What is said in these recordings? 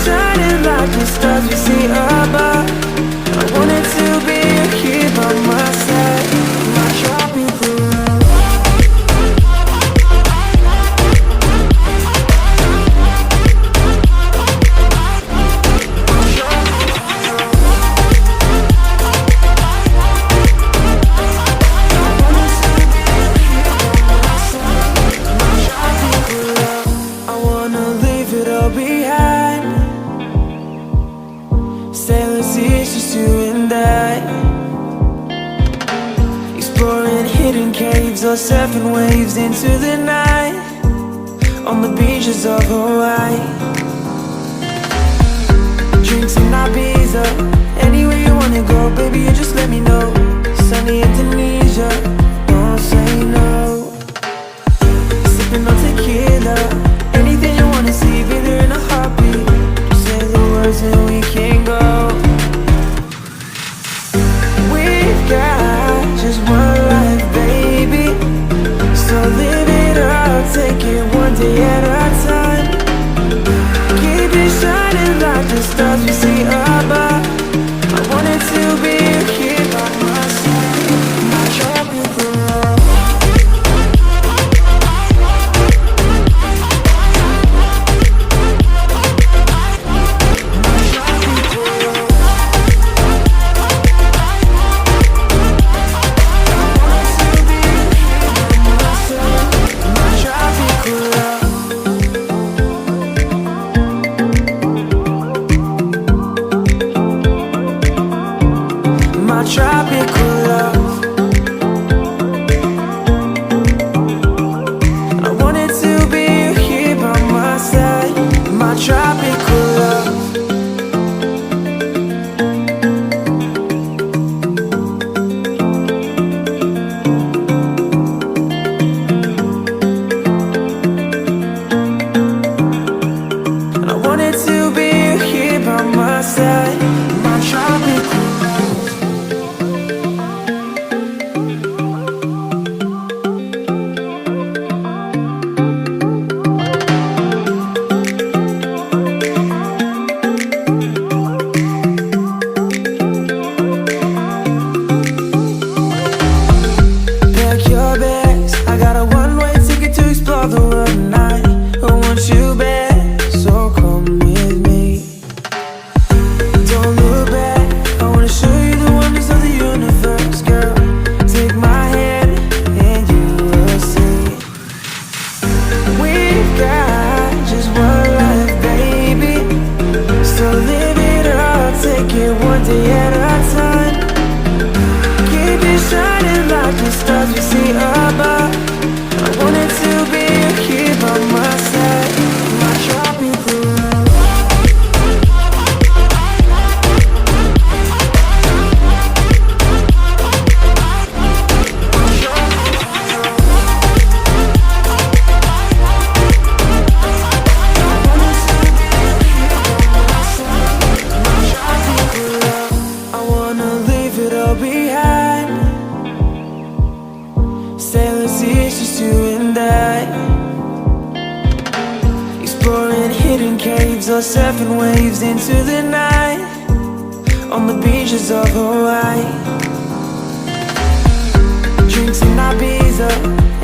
shining like the stars we see above. I wanted to be here by my side, my tropical love. Sailors, it's just you and I, exploring hidden caves or surfing waves into the night on the beaches of Hawaii. Drinks in Ibiza, anywhere you wanna go, baby, you just let me know. Sunny Indonesia, don't say no. Sipping on tequila, anything you wanna see, be there in a heartbeat. Just say the words and we can go. We've got just one life, baby, so live it up, take it one day at a time. Keep it shining like the stars we see above. I wanted to be here by my side, my tropical love. Tropical love. I wanted to be here by my side, my tropical love. I wanted to be here by my side, my tropical love. I got a one-way ticket to explore the world tonight. I want you back, so come with me. Don't look back, I wanna show you the wonders of the universe, girl. Take my hand and you will see. We've got just one life, baby, so live it up, take it one day at a time. Keep it shining like the stars we see above. I wanted to be here by my side, my tropical love. I wanna leave it all behind. Sailors, it's just you and I, exploring hidden caves or surfing waves into the night on the beaches of Hawaii. Drinks in Ibiza,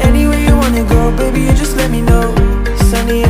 anywhere you wanna go, baby, you just let me know. Sunny